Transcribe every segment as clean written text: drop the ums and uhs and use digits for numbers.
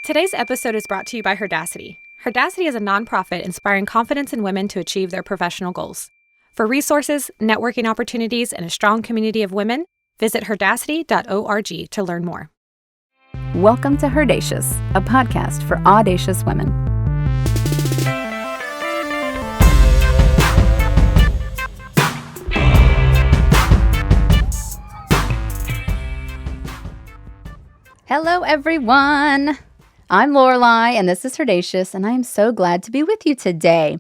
Today's episode is brought to you by HERdacity. HERdacity is a nonprofit inspiring confidence in women to achieve their professional goals. For resources, networking opportunities, and a strong community of women, visit HERdacity.org to learn more. Welcome to HERdacious, a podcast for audacious women. Hello, everyone. I'm Lorelei, and this is HERdacious, and I am so glad to be with you today.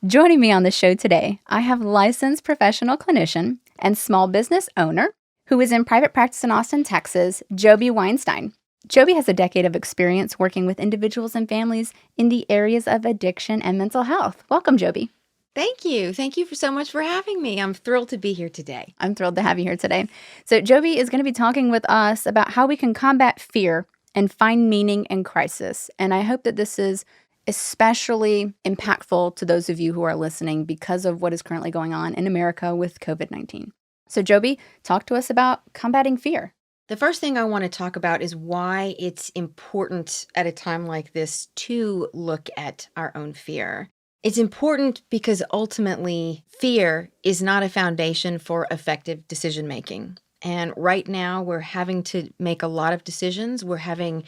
Joining me on the show today, I have licensed professional clinician and small business owner who is in private practice in Austin, Texas, Jobi Weinstein. Jobi has a decade of experience working with individuals and families in the areas of addiction and mental health. Welcome, Jobi. Thank you. Thank you so much for having me. I'm thrilled to be here today. I'm thrilled to have you here today. So Jobi is going to be talking with us about how we can combat fear and find meaning in crisis. And I hope that this is especially impactful to those of you who are listening because of what is currently going on in America with COVID-19. So Jobi, talk to us about combating fear. The first thing I want to talk about is why it's important at a time like this to look at our own fear. It's important because ultimately fear is not a foundation for effective decision making. And right now we're having to make a lot of decisions. We're having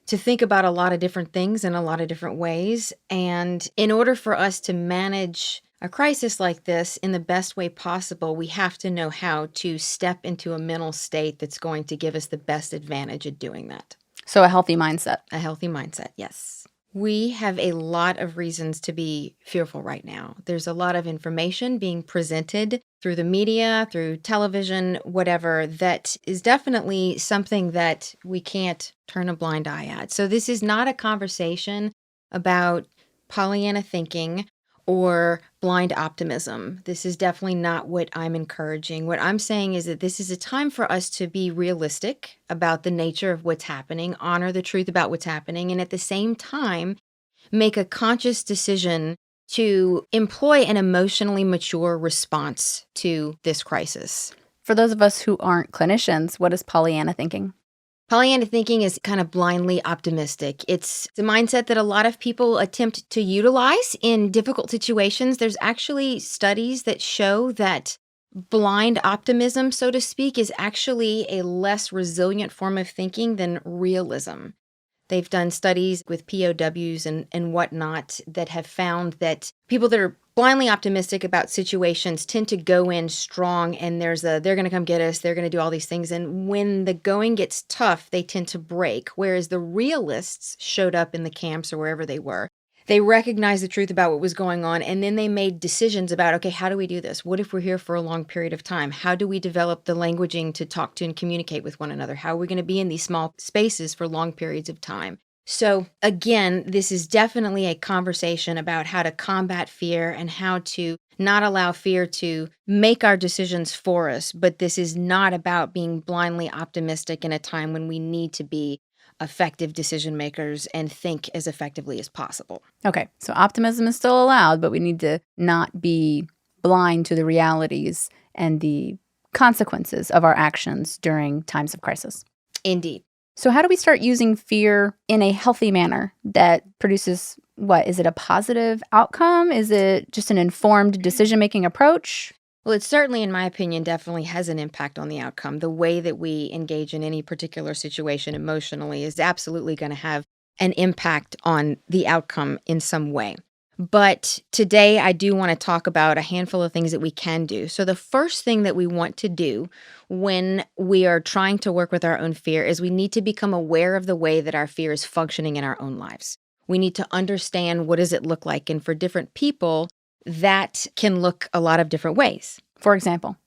to think about a lot of different things in a lot of different ways. And in order for us to manage a crisis like this in the best way possible, we have to know how to step into a mental state that's going to give us the best advantage at doing that. So a healthy mindset. A healthy mindset, yes. We have a lot of reasons to be fearful right now. There's a lot of information being presented through the media, through television, whatever, that is definitely something that we can't turn a blind eye at. So this is not a conversation about Pollyanna thinking or blind optimism. This is definitely not what I'm encouraging. What I'm saying is that this is a time for us to be realistic about the nature of what's happening, honor the truth about what's happening, and at the same time, make a conscious decision to employ an emotionally mature response to this crisis. For those of us who aren't clinicians, what is Pollyanna thinking? Pollyanna thinking is kind of blindly optimistic. It's a mindset that a lot of people attempt to utilize in difficult situations. There's actually studies that show that blind optimism, so to speak, is actually a less resilient form of thinking than realism. They've done studies with POWs and whatnot that have found that people that are blindly optimistic about situations tend to go in strong, and they're going to come get us, they're going to do all these things. And when the going gets tough, they tend to break. Whereas the realists showed up in the camps or wherever they were. They recognized the truth about what was going on, and then they made decisions about, okay, how do we do this? What if we're here for a long period of time? How do we develop the languaging to talk to and communicate with one another? How are we going to be in these small spaces for long periods of time? So again, this is definitely a conversation about how to combat fear and how to not allow fear to make our decisions for us. But this is not about being blindly optimistic in a time when we need to be effective decision makers and think as effectively as possible. Okay, so optimism is still allowed, but we need to not be blind to the realities and the consequences of our actions during times of crisis. Indeed. So how do we start using fear in a healthy manner that produces what? Is it a positive outcome? Is it just an informed decision-making approach? Well, it certainly, in my opinion, definitely has an impact on the outcome. The way that we engage in any particular situation emotionally is absolutely going to have an impact on the outcome in some way. But today I do want to talk about a handful of things that we can do. So the first thing that we want to do when we are trying to work with our own fear is we need to become aware of the way that our fear is functioning in our own lives. We need to understand what does it look like. And for different people, that can look a lot of different ways. For example,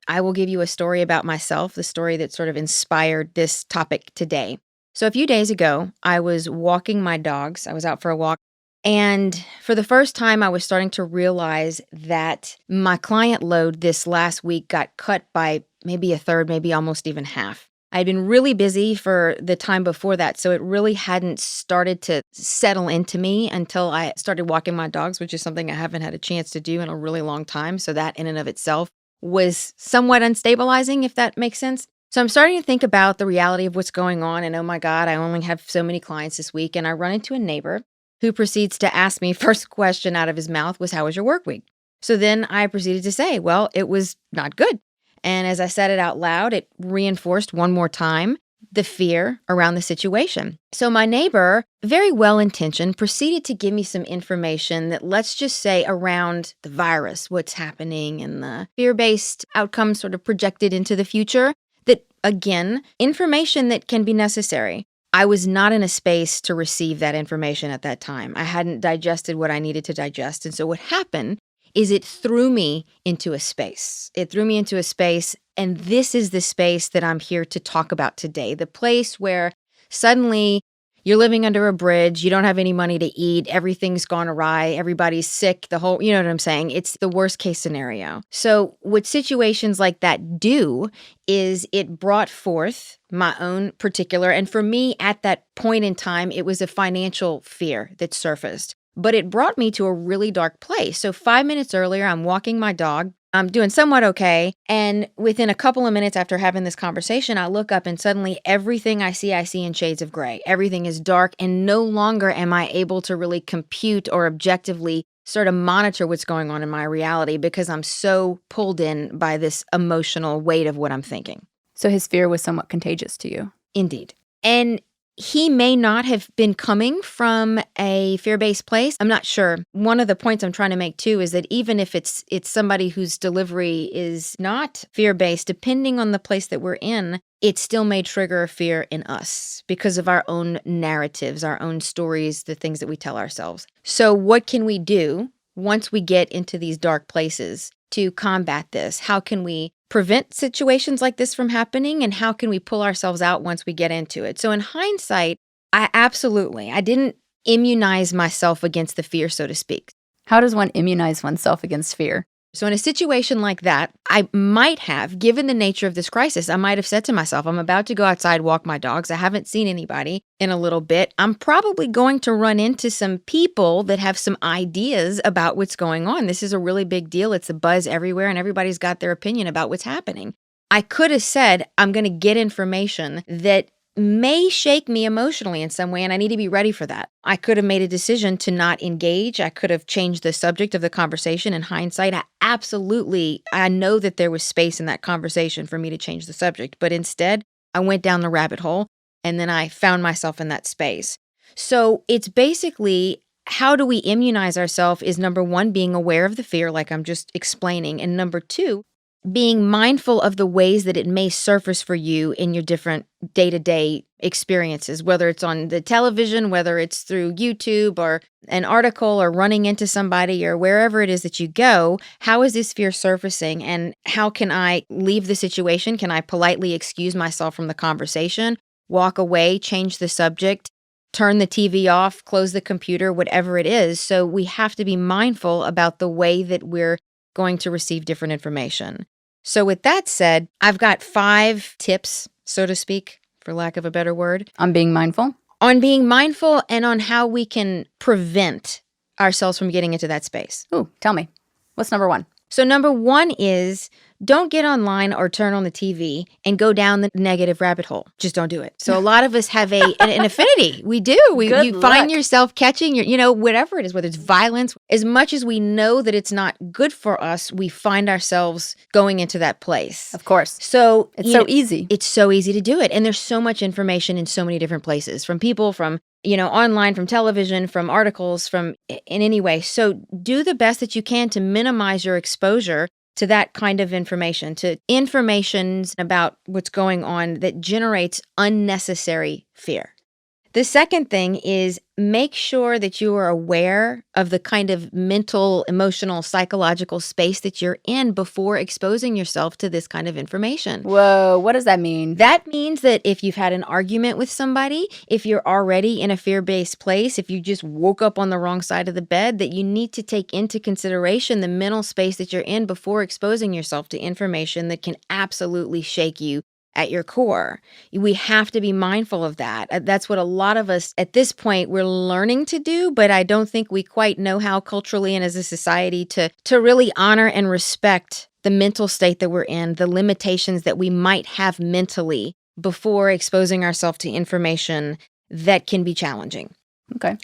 I will give you a story about myself, the story that sort of inspired this topic today. So a few days ago, I was walking my dogs. I was out for a walk. And for the first time, I was starting to realize that my client load this last week got cut by maybe a third, maybe almost even half. I'd been really busy for the time before that, so it really hadn't started to settle into me until I started walking my dogs, which is something I haven't had a chance to do in a really long time. So that in and of itself was somewhat unstabilizing, if that makes sense. So I'm starting to think about the reality of what's going on. And oh my God, I only have so many clients this week. And I run into a neighbor who proceeds to ask me, first question out of his mouth was, how was your work week? So then I proceeded to say, well, it was not good. And as I said it out loud, it reinforced one more time the fear around the situation. So my neighbor, very well-intentioned, proceeded to give me some information that, let's just say, around the virus, what's happening, and the fear-based outcomes sort of projected into the future. That, again, information that can be necessary. I was not in a space to receive that information at that time. I hadn't digested what I needed to digest. And so what happened is it threw me into a space. It threw me into a space, and this is the space that I'm here to talk about today. The place where suddenly you're living under a bridge, you don't have any money to eat, everything's gone awry, everybody's sick, you know what I'm saying? It's the worst case scenario. So what situations like that do is it brought forth my own particular, and for me at that point in time, it was a financial fear that surfaced. But it brought me to a really dark place. So 5 minutes earlier, I'm walking my dog. I'm doing somewhat okay. And within a couple of minutes after having this conversation, I look up and suddenly everything I see in shades of gray. Everything is dark, and no longer am I able to really compute or objectively sort of monitor what's going on in my reality because I'm so pulled in by this emotional weight of what I'm thinking. So his fear was somewhat contagious to you. Indeed. And he may not have been coming from a fear-based place. I'm not sure. One of the points I'm trying to make too is that even if it's somebody whose delivery is not fear-based, depending on the place that we're in, it still may trigger fear in us because of our own narratives, our own stories, the things that we tell ourselves. So what can we do once we get into these dark places to combat this? How can we prevent situations like this from happening, and how can we pull ourselves out once we get into it? So in hindsight, I didn't immunize myself against the fear, so to speak. How does one immunize oneself against fear? So in a situation like that, I might have, given the nature of this crisis, I might have said to myself, I'm about to go outside, walk my dogs. I haven't seen anybody in a little bit. I'm probably going to run into some people that have some ideas about what's going on. This is a really big deal. It's a buzz everywhere, and everybody's got their opinion about what's happening. I could have said, I'm going to get information that may shake me emotionally in some way, and I need to be ready for that. I could have made a decision to not engage. I could have changed the subject of the conversation. In hindsight, I know that there was space in that conversation for me to change the subject, but instead, I went down the rabbit hole, and then I found myself in that space. So it's basically, how do we immunize ourselves is number one, being aware of the fear, like I'm just explaining, and number two, being mindful of the ways that it may surface for you in your different day-to-day experiences, whether it's on the television, whether it's through YouTube or an article or running into somebody or wherever it is that you go. How is this fear surfacing, and how can I leave the situation? Can I politely excuse myself from the conversation, walk away, change the subject, turn the TV off, close the computer, whatever it is? So we have to be mindful about the way that we're going to receive different information. So with that said, I've got 5 tips, so to speak, for lack of a better word. On being mindful? On being mindful and on how we can prevent ourselves from getting into that space. Ooh, tell me. What's number 1? So number 1 is, don't get online or turn on the TV and go down the negative rabbit hole. Just don't do it. So a lot of us have an affinity. We do. You find yourself catching whatever it is, whether it's violence. As much as we know that it's not good for us, we find ourselves going into that place. Of course. So it's so easy. It's so easy to do it. And there's so much information in so many different places, from people, from online, from television, from articles, from in any way. So do the best that you can to minimize your exposure to that kind of information, to information about what's going on that generates unnecessary fear. The second thing is, make sure that you are aware of the kind of mental, emotional, psychological space that you're in before exposing yourself to this kind of information. Whoa, what does that mean? That means that if you've had an argument with somebody, if you're already in a fear-based place, if you just woke up on the wrong side of the bed, that you need to take into consideration the mental space that you're in before exposing yourself to information that can absolutely shake you at your core. We have to be mindful of that. That's what a lot of us at this point we're learning to do, but I don't think we quite know how culturally and as a society to really honor and respect the mental state that we're in, the limitations that we might have mentally before exposing ourselves to information that can be challenging. Okay.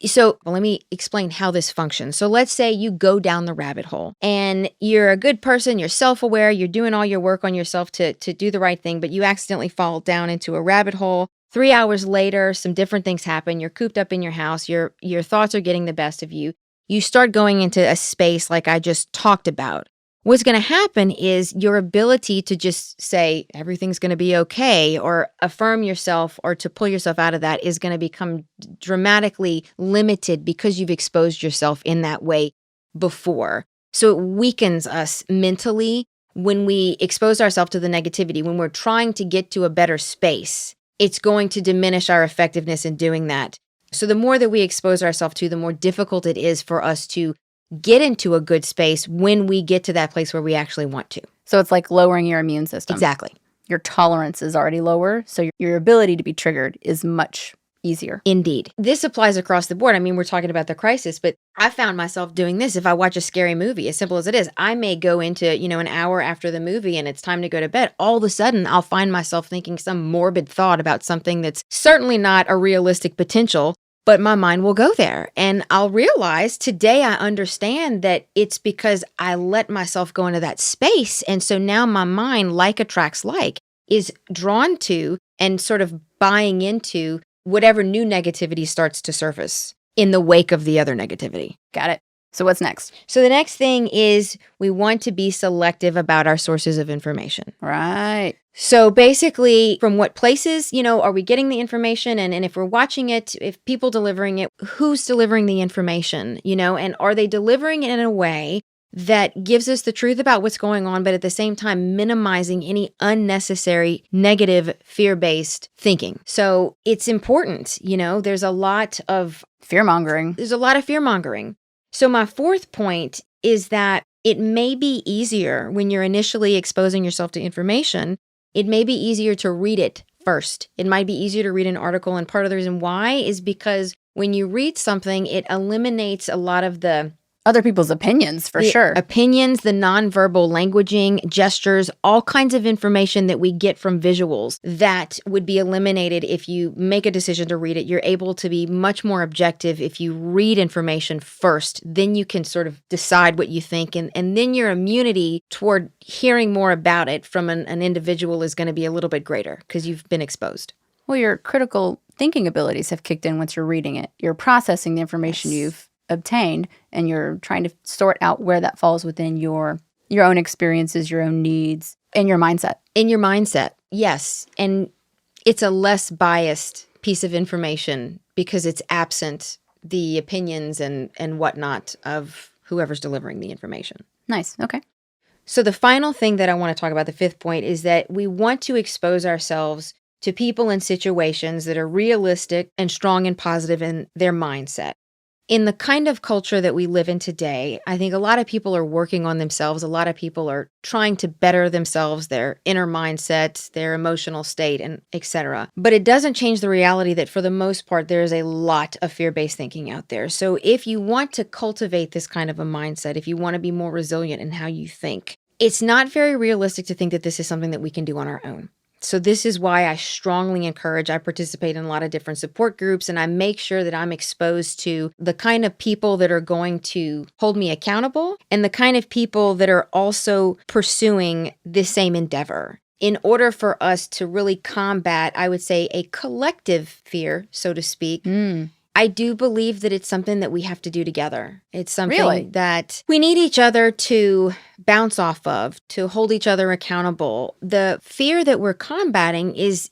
So let me explain how this functions. So let's say you go down the rabbit hole and you're a good person, you're self-aware, you're doing all your work on yourself to do the right thing, but you accidentally fall down into a rabbit hole. 3 hours later, some different things happen. You're cooped up in your house. Your thoughts are getting the best of you. You start going into a space like I just talked about. What's going to happen is your ability to just say everything's going to be okay or affirm yourself or to pull yourself out of that is going to become dramatically limited because you've exposed yourself in that way before. So it weakens us mentally when we expose ourselves to the negativity. When we're trying to get to a better space, it's going to diminish our effectiveness in doing that. So the more that we expose ourselves to, the more difficult it is for us to get into a good space when we get to that place where we actually want to. So it's like lowering your immune system. Exactly. Your tolerance is already lower, so your ability to be triggered is much easier. Indeed. This applies across the board. I mean, we're talking about the crisis, but I found myself doing this if I watch a scary movie, as simple as it is. I may go into, an hour after the movie and it's time to go to bed. All of a sudden, I'll find myself thinking some morbid thought about something that's certainly not a realistic potential, but my mind will go there. And I'll realize today I understand that it's because I let myself go into that space. And so now my mind, like attracts like, is drawn to and sort of buying into whatever new negativity starts to surface in the wake of the other negativity. Got it. So what's next? So the next thing is we want to be selective about our sources of information. Right. So basically, from what places, are we getting the information? And if we're watching it, if people delivering it, who's delivering the information, and are they delivering it in a way that gives us the truth about what's going on, but at the same time minimizing any unnecessary negative fear-based thinking. So it's important, there's a lot of fear-mongering. So my fourth point is that it may be easier when you're initially exposing yourself to information, it may be easier to read it first. It might be easier to read an article, and part of the reason why is because when you read something, it eliminates a lot of the other people's opinions, for sure. Opinions, the nonverbal languaging, gestures, all kinds of information that we get from visuals that would be eliminated if you make a decision to read it. You're able to be much more objective if you read information first. Then you can sort of decide what you think. And then your immunity toward hearing more about it from an individual is going to be a little bit greater because you've been exposed. Well, your critical thinking abilities have kicked in once you're reading it. You're processing the information you've obtained, and you're trying to sort out where that falls within your own experiences, your own needs, and your mindset. In your mindset, yes. And it's a less biased piece of information because it's absent the opinions and whatnot of whoever's delivering the information. Nice. Okay. So the final thing that I want to talk about, the fifth point, is that we want to expose ourselves to people and situations that are realistic and strong and positive in their mindset. In the kind of culture that we live in today, I think a lot of people are working on themselves. A lot of people are trying to better themselves, their inner mindset, their emotional state, and etc. But it doesn't change the reality that for the most part, there is a lot of fear-based thinking out there. So if you want to cultivate this kind of a mindset, if you want to be more resilient in how you think, it's not very realistic to think that this is something that we can do on our own. So this is why I strongly encourage, I participate in a lot of different support groups, and I make sure that I'm exposed to the kind of people that are going to hold me accountable and the kind of people that are also pursuing this same endeavor. In order for us to really combat, I would say, a collective fear, so to speak, I do believe that it's something that we have to do together. It's something that we need each other to bounce off of, to hold each other accountable. The fear that we're combating is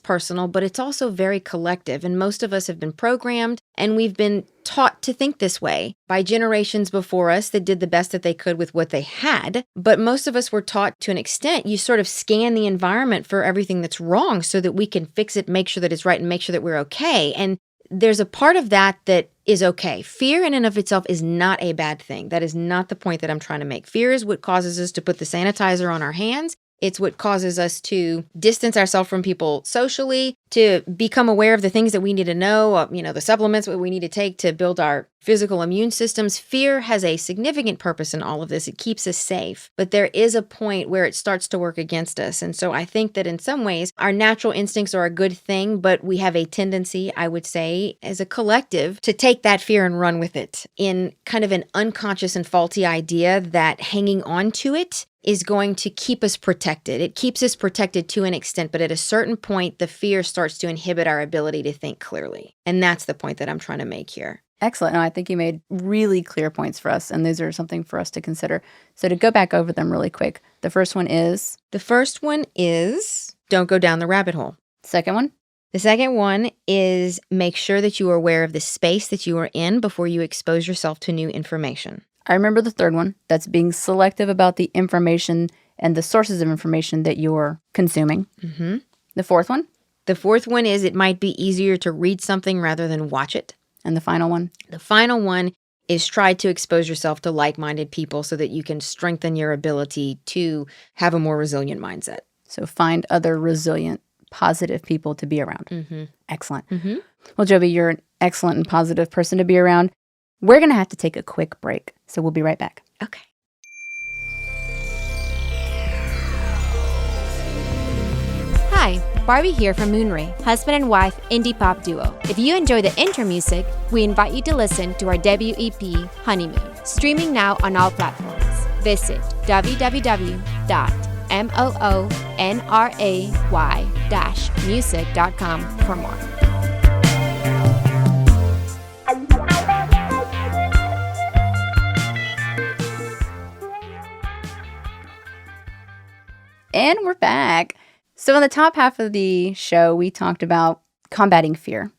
personal, but it's also very collective. And most of us have been programmed and we've been taught to think this way by generations before us that did the best that they could with what they had. But most of us were taught to an extent, you sort of scan the environment for everything that's wrong so that we can fix it, make sure that it's right, and make sure that we're okay. And there's a part of that is okay. Fear in and of itself is not a bad thing. That is not the point that I'm trying to make. Fear is what causes us to put the sanitizer on our hands It's what causes us to distance ourselves from people socially, to become aware of the things that we need to know, the supplements that we need to take to build our physical immune systems. Fear has a significant purpose in all of this. It keeps us safe. But there is a point where it starts to work against us. And so I think that in some ways, our natural instincts are a good thing, but we have a tendency, I would say, as a collective, to take that fear and run with it in kind of an unconscious and faulty idea that hanging on to it is going to keep us protected. It keeps us protected to an extent, but at a certain point, the fear starts to inhibit our ability to think clearly. And that's the point that I'm trying to make here. Excellent. No, I think you made really clear points for us, and these are something for us to consider. So to go back over them really quick, the first one is? The first one is don't go down the rabbit hole. Second one? The second one is make sure that you are aware of the space that you are in before you expose yourself to new information. I remember the third one. That's being selective about the information and the sources of information that you're consuming. Mm-hmm. The fourth one? The fourth one is it might be easier to read something rather than watch it. And the final one? The final one is try to expose yourself to like-minded people so that you can strengthen your ability to have a more resilient mindset. So find other resilient, positive people to be around. Mm-hmm. Excellent. Mm-hmm. Well, Jobi, you're an excellent and positive person to be around. We're going to have to take a quick break, so we'll be right back. Okay. Hi, Barbie here from Moonray, husband and wife indie pop duo. If you enjoy the intro music, we invite you to listen to our debut EP, Honeymoon, streaming now on all platforms. Visit www.moonray-music.com for more. And we're back. So in the top half of the show, we talked about combating fear.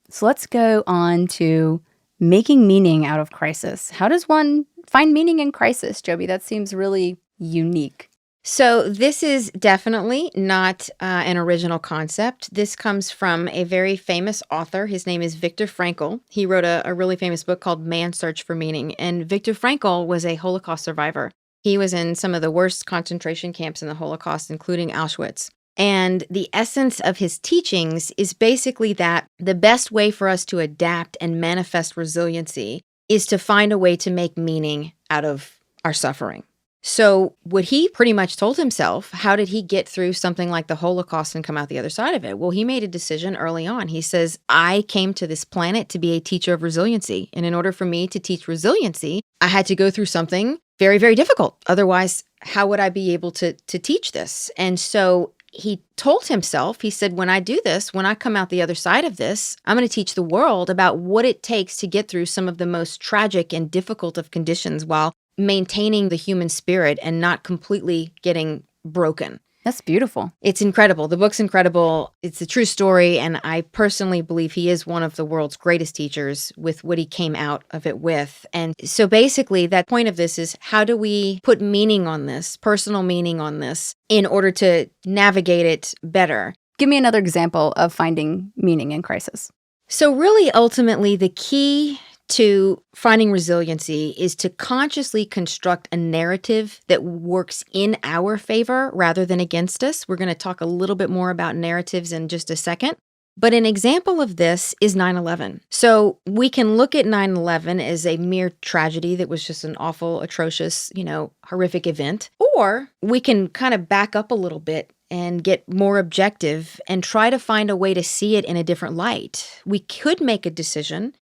So let's go on to making meaning out of crisis. How does one find meaning in crisis, Jobi? That seems really unique. So this is definitely not an original concept. This comes from a very famous author. His name is Viktor Frankl. He wrote a really famous book called Man's Search for Meaning. And Viktor Frankl was a Holocaust survivor. He was in some of the worst concentration camps in the Holocaust, including Auschwitz. And the essence of his teachings is basically that the best way for us to adapt and manifest resiliency is to find a way to make meaning out of our suffering. So what he pretty much told himself, how did he get through something like the Holocaust and come out the other side of it? Well, he made a decision early on. He says, I came to this planet to be a teacher of resiliency. And in order for me to teach resiliency, I had to go through something very, very difficult. Otherwise, how would I be able to teach this? And so he told himself, he said, when I do this, when I come out the other side of this, I'm going to teach the world about what it takes to get through some of the most tragic and difficult of conditions while maintaining the human spirit and not completely getting broken. That's beautiful. It's incredible. The book's incredible. It's a true story, and I personally believe he is one of the world's greatest teachers with what he came out of it with. And so basically, that point of this is how do we put meaning on this, personal meaning on this, in order to navigate it better? Give me another example of finding meaning in crisis. So really, ultimately, the key to finding resiliency is to consciously construct a narrative that works in our favor rather than against us. We're going to talk a little bit more about narratives in just a second. But an example of this is 9/11. So we can look at 9/11 as a mere tragedy that was just an awful, atrocious, horrific event. Or we can kind of back up a little bit and get more objective and try to find a way to see it in a different light. We could make a decision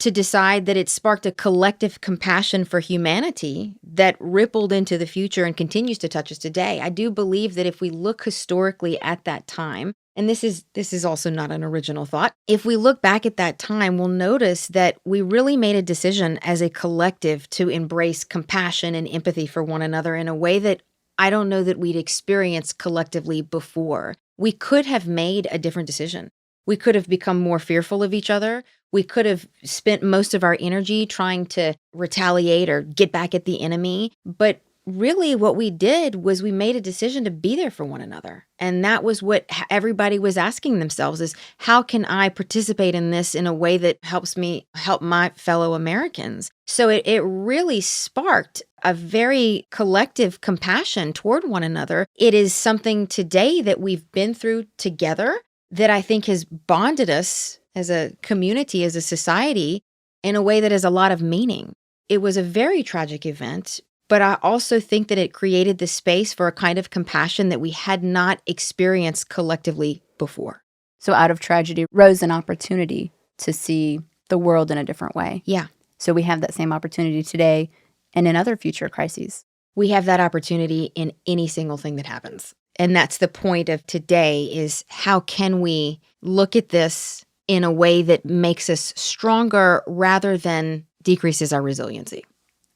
to decide that it sparked a collective compassion for humanity that rippled into the future and continues to touch us today. I do believe that if we look historically at that time, and this is also not an original thought, if we look back at that time, we'll notice that we really made a decision as a collective to embrace compassion and empathy for one another in a way that I don't know that we'd experienced collectively before. We could have made a different decision. We could have become more fearful of each other. We could have spent most of our energy trying to retaliate or get back at the enemy. But really what we did was we made a decision to be there for one another. And that was what everybody was asking themselves is, how can I participate in this in a way that helps me help my fellow Americans? So it really sparked a very collective compassion toward one another. It is something today that we've been through together that I think has bonded us as a community, as a society, in a way that has a lot of meaning. It was a very tragic event, but I also think that it created the space for a kind of compassion that we had not experienced collectively before. So out of tragedy rose an opportunity to see the world in a different way. Yeah. So we have that same opportunity today and in other future crises. We have that opportunity in any single thing that happens. And that's the point of today is how can we look at this in a way that makes us stronger rather than decreases our resiliency.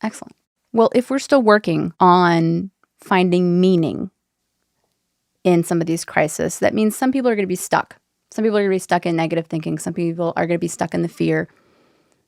Excellent. Well, if we're still working on finding meaning in some of these crises, that means some people are going to be stuck. Some people are going to be stuck in negative thinking. Some people are going to be stuck in the fear.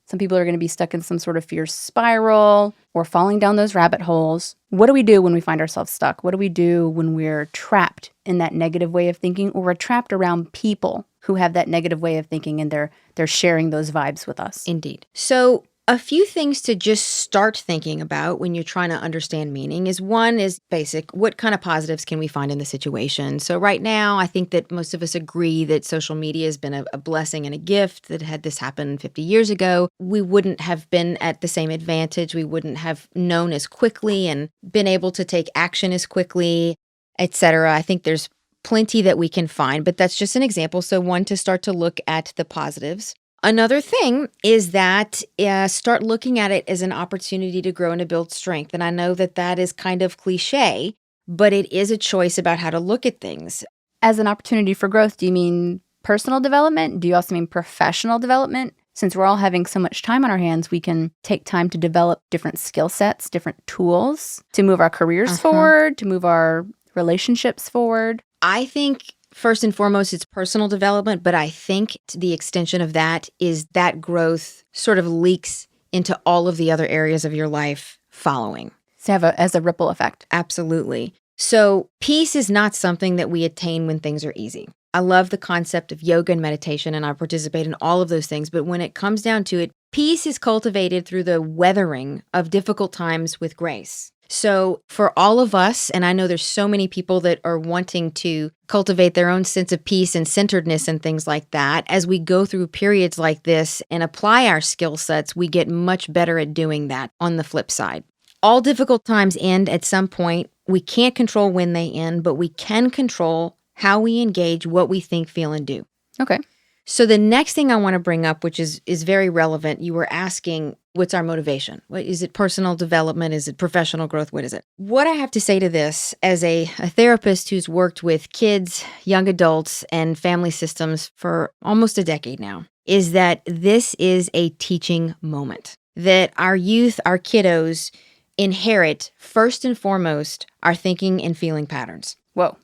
Some people are going to be stuck in some sort of fear spiral or falling down those rabbit holes. What do we do when we find ourselves stuck? What do we do when we're trapped in that negative way of thinking, or we're trapped around people who have that negative way of thinking and they're sharing those vibes with us? Indeed. So a few things to just start thinking about when you're trying to understand meaning is, one is basic. What kind of positives can we find in the situation? So right now, I think that most of us agree that social media has been a blessing and a gift. That had this happen 50 years ago, we wouldn't have been at the same advantage. We wouldn't have known as quickly and been able to take action as quickly, etc. I think there's plenty that we can find, but that's just an example. So one, to start to look at the positives. Another thing is that start looking at it as an opportunity to grow and to build strength. And I know that that is kind of cliche, but it is a choice about how to look at things. As an opportunity for growth, do you mean personal development? Do you also mean professional development? Since we're all having so much time on our hands, we can take time to develop different skill sets, different tools to move our careers forward, to move our relationships forward. I think first and foremost, it's personal development, but I think the extension of that is that growth sort of leaks into all of the other areas of your life following. So as a ripple effect. Absolutely. So peace is not something that we attain when things are easy. I love the concept of yoga and meditation, and I participate in all of those things. But when it comes down to it, peace is cultivated through the weathering of difficult times with grace. So for all of us, and I know there's so many people that are wanting to cultivate their own sense of peace and centeredness and things like that, as we go through periods like this and apply our skill sets, we get much better at doing that on the flip side. All difficult times end at some point. We can't control when they end, but we can control how we engage, what we think, feel, and do. Okay. So the next thing I want to bring up, which is very relevant, you were asking, what's our motivation? What is it? Personal development? Is it professional growth? What is it? What I have to say to this as a therapist who's worked with kids, young adults, and family systems for almost a decade now, is that this is a teaching moment. That our youth, our kiddos, inherit first and foremost our thinking and feeling patterns. Whoa.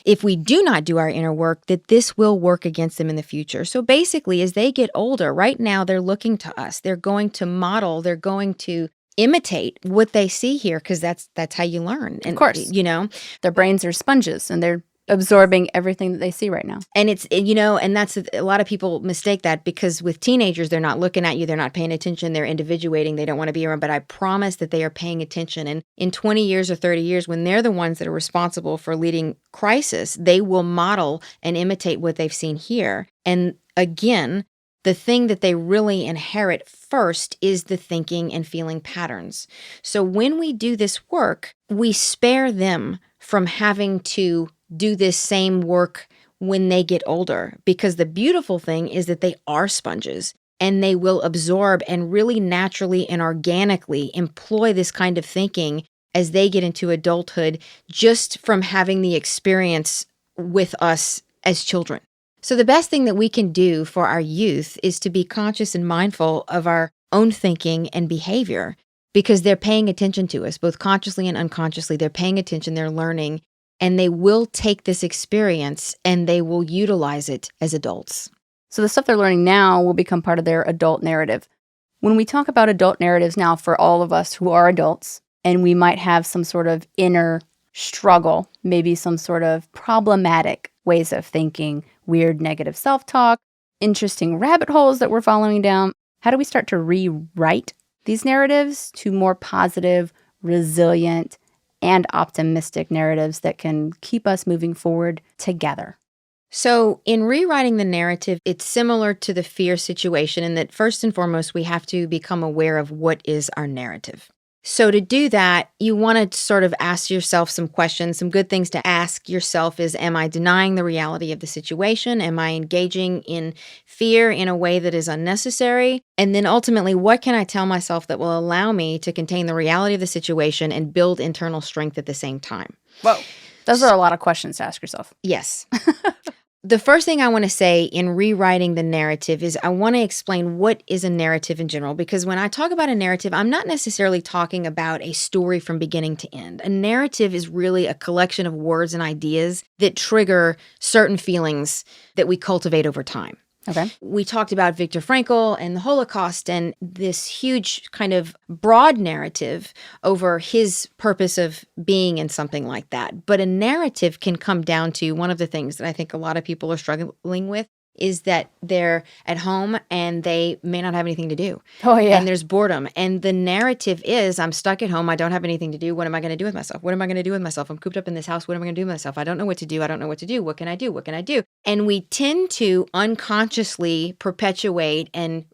If we do not do our inner work, that this will work against them in the future. So basically, as they get older, right now they're looking to us. They're going to model. They're going to imitate what they see here, because that's how you learn. And, of course, their brains are sponges, and they're absorbing everything that they see right now. And it's, and that's a lot of people mistake that, because with teenagers, they're not looking at you, they're not paying attention, they're individuating, they don't want to be around, but I promise that they are paying attention. And in 20 years or 30 years, when they're the ones that are responsible for leading crisis, they will model and imitate what they've seen here. And again, the thing that they really inherit first is the thinking and feeling patterns. So when we do this work, we spare them from having to do this same work when they get older, because the beautiful thing is that they are sponges and they will absorb and really naturally and organically employ this kind of thinking as they get into adulthood, just from having the experience with us as children. So the best thing that we can do for our youth is to be conscious and mindful of our own thinking and behavior, because they're paying attention to us, both consciously and unconsciously. They're paying attention, they're learning, and they will take this experience and they will utilize it as adults. So the stuff they're learning now will become part of their adult narrative. When we talk about adult narratives now, for all of us who are adults, and we might have some sort of inner struggle, maybe some sort of problematic ways of thinking, weird negative self-talk, interesting rabbit holes that we're following down. How do we start to rewrite these narratives to more positive, resilient, and optimistic narratives that can keep us moving forward together? So in rewriting the narrative, it's similar to the fear situation in that first and foremost, we have to become aware of what is our narrative. So to do that, you want to sort of ask yourself some questions. Some good things to ask yourself is, am I denying the reality of the situation? Am I engaging in fear in a way that is unnecessary? And then ultimately, what can I tell myself that will allow me to contain the reality of the situation and build internal strength at the same time? Whoa. Those are a lot of questions to ask yourself. Yes. The first thing I want to say in rewriting the narrative is I want to explain what is a narrative in general, because when I talk about a narrative, I'm not necessarily talking about a story from beginning to end. A narrative is really a collection of words and ideas that trigger certain feelings that we cultivate over time. Okay. We talked about Viktor Frankl and the Holocaust and this huge kind of broad narrative over his purpose of being in something like that. But a narrative can come down to one of the things that I think a lot of people are struggling with is that they're at home and they may not have anything to do. Oh, yeah. And there's boredom. And the narrative is, I'm stuck at home. I don't have anything to do. What am I going to do with myself? What am I going to do with myself? I'm cooped up in this house. What am I going to do with myself? I don't know what to do. I don't know what to do. What can I do? What can I do? And we tend to unconsciously perpetuate and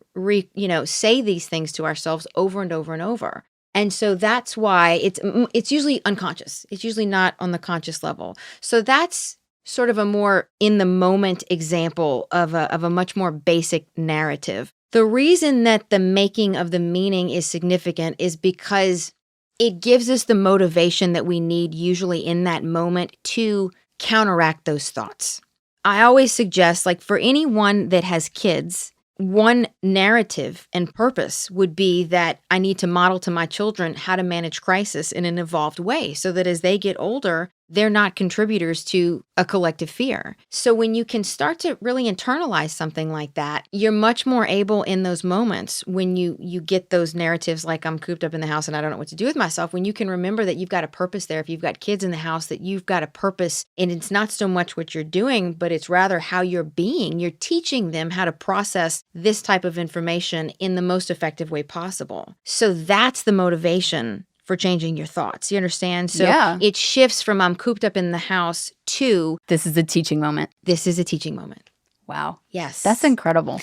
say these things to ourselves over and over and over. And so that's why it's usually unconscious. It's usually not on the conscious level. So that's sort of a more in the moment example of a much more basic narrative. The reason that the making of the meaning is significant is because it gives us the motivation that we need usually in that moment to counteract those thoughts. I always suggest, like for anyone that has kids, one narrative and purpose would be that I need to model to my children how to manage crisis in an evolved way so that as they get older, they're not contributors to a collective fear. So when you can start to really internalize something like that, you're much more able in those moments when you get those narratives like I'm cooped up in the house and I don't know what to do with myself, when you can remember that you've got a purpose there. If you've got kids in the house, that you've got a purpose, and it's not so much what you're doing, but it's rather how you're being. You're teaching them how to process this type of information in the most effective way possible. So that's the motivation for changing your thoughts. You understand? So It shifts from I'm cooped up in the house to this is a teaching moment. This is a teaching moment. Wow. Yes. That's incredible.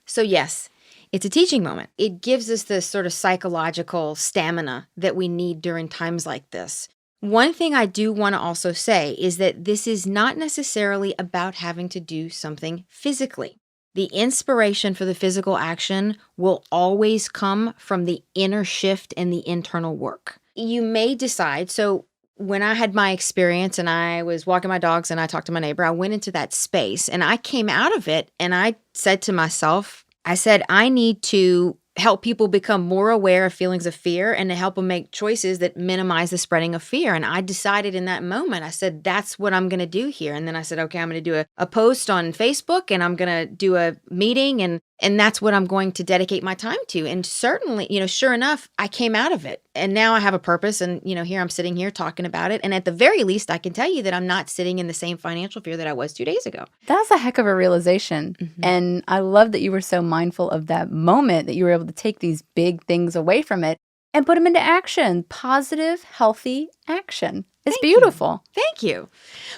So yes, it's a teaching moment. It gives us this sort of psychological stamina that we need during times like this. One thing I do want to also say is that this is not necessarily about having to do something physically. The inspiration for the physical action will always come from the inner shift and the internal work. You may decide, so when I had my experience and I was walking my dogs and I talked to my neighbor, I went into that space and I came out of it and I said to myself, I need to help people become more aware of feelings of fear and to help them make choices that minimize the spreading of fear. And I decided in that moment, I said, that's what I'm going to do here. And then I said, okay, I'm going to do a post on Facebook and I'm going to do a meeting and that's what I'm going to dedicate my time to. And certainly, sure enough, I came out of it. And now I have a purpose. And, here I'm sitting here talking about it. And at the very least, I can tell you that I'm not sitting in the same financial fear that I was 2 days ago. That's a heck of a realization. Mm-hmm. And I love that you were so mindful of that moment, that you were able to take these big things away from it and put them into action. Positive, healthy action. It's beautiful. Thank you.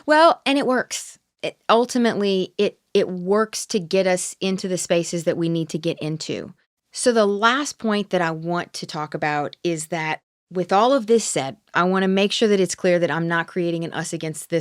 Well, and it works. Ultimately, it works to get us into the spaces that we need to get into. So the last point that I want to talk about is that with all of this said, I want to make sure that it's clear that I'm not creating an us against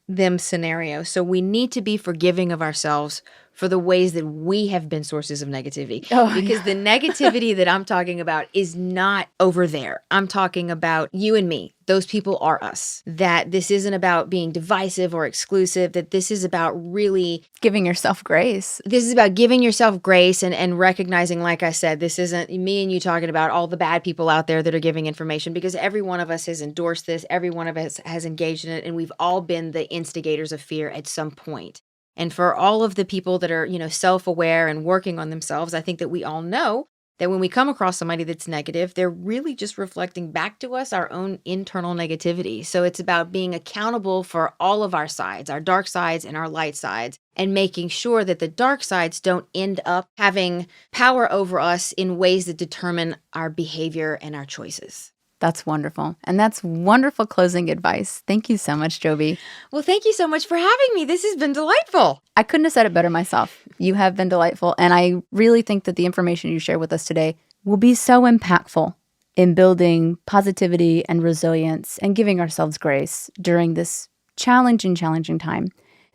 them scenario. So we need to be forgiving of ourselves for the ways that we have been sources of negativity. Because the negativity that I'm talking about is not over there. I'm talking about you and me. Those people are us. That this isn't about being divisive or exclusive, that this is about really giving yourself grace. This is about giving yourself grace and recognizing, like I said, this isn't me and you talking about all the bad people out there that are giving information, because every one of us has endorsed this. Every one of us has engaged in it. And we've all been the instigators of fear at some point. And for all of the people that are, self-aware and working on themselves, I think that we all know that when we come across somebody that's negative, they're really just reflecting back to us our own internal negativity. So it's about being accountable for all of our sides, our dark sides and our light sides, and making sure that the dark sides don't end up having power over us in ways that determine our behavior and our choices. That's wonderful. And that's wonderful closing advice. Thank you so much, Jobi. Well, thank you so much for having me. This has been delightful. I couldn't have said it better myself. You have been delightful. And I really think that the information you share with us today will be so impactful in building positivity and resilience and giving ourselves grace during this challenging time.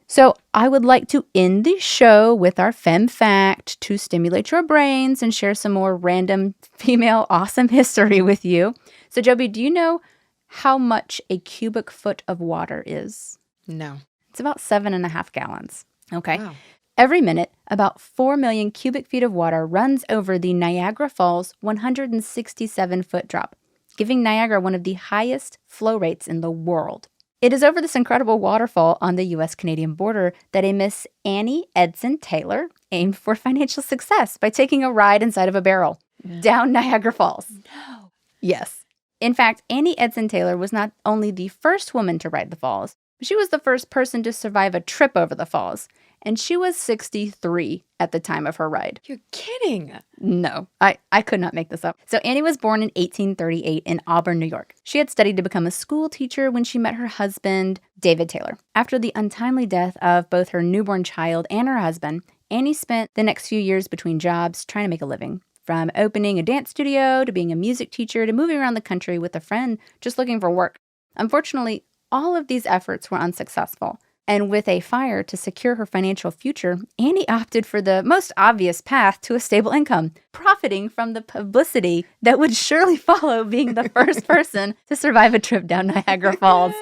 So I would like to end the show with our Femme fact to stimulate your brains and share some more random female awesome history with you. So Jobi, do you know how much a cubic foot of water is? No. It's about 7.5 gallons. Okay. Wow. Every minute, about 4 million cubic feet of water runs over the Niagara Falls 167-foot drop, giving Niagara one of the highest flow rates in the world. It is over this incredible waterfall on the U.S.-Canadian border that a Miss Annie Edson Taylor aimed for financial success by taking a ride inside of a barrel down Niagara Falls. No. Yes. In fact, Annie Edson Taylor was not only the first woman to ride the falls, but she was the first person to survive a trip over the falls. And she was 63 at the time of her ride. You're kidding. No, I could not make this up. So Annie was born in 1838 in Auburn, New York. She had studied to become a school teacher when she met her husband, David Taylor. After the untimely death of both her newborn child and her husband, Annie spent the next few years between jobs trying to make a living. From opening a dance studio to being a music teacher to moving around the country with a friend just looking for work. Unfortunately, all of these efforts were unsuccessful. And with a fire to secure her financial future, Annie opted for the most obvious path to a stable income, profiting from the publicity that would surely follow being the first person to survive a trip down Niagara Falls.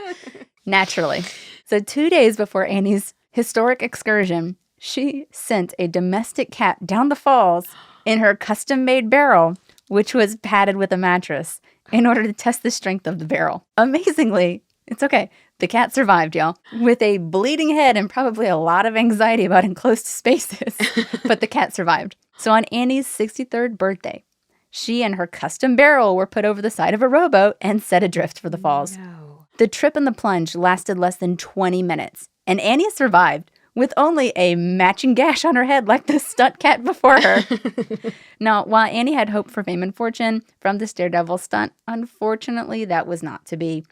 Naturally. So 2 days before Annie's historic excursion, she sent a domestic cat down the falls in her custom-made barrel, which was padded with a mattress, in order to test the strength of the barrel. Amazingly, it's okay. The cat survived, y'all, with a bleeding head and probably a lot of anxiety about enclosed spaces. But the cat survived. So on Annie's 63rd birthday, she and her custom barrel were put over the side of a rowboat and set adrift for the falls. No. The trip and the plunge lasted less than 20 minutes, and Annie survived with only a matching gash on her head like the stunt cat before her. Now, while Annie had hoped for fame and fortune from this daredevil stunt, unfortunately, that was not to be.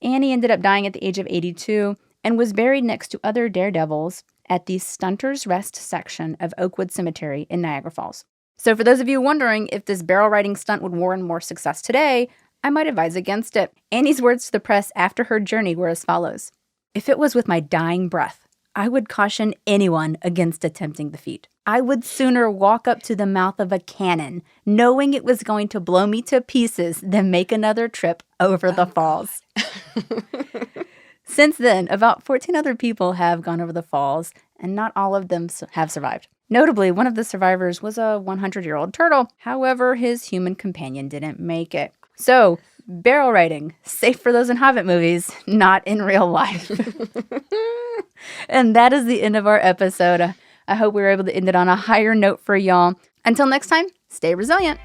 Annie ended up dying at the age of 82 and was buried next to other daredevils at the Stunter's Rest section of Oakwood Cemetery in Niagara Falls. So for those of you wondering if this barrel riding stunt would warrant more success today, I might advise against it. Annie's words to the press after her journey were as follows. "If it was with my dying breath, I would caution anyone against attempting the feat. I would sooner walk up to the mouth of a cannon, knowing it was going to blow me to pieces, than make another trip over the falls." Since then, about 14 other people have gone over the falls, and not all of them have survived. Notably, one of the survivors was a 100-year-old turtle. However, his human companion didn't make it. So, barrel riding, safe for those in Hobbit movies, not in real life. And that is the end of our episode. I hope we were able to end it on a higher note for y'all. Until next time, stay resilient.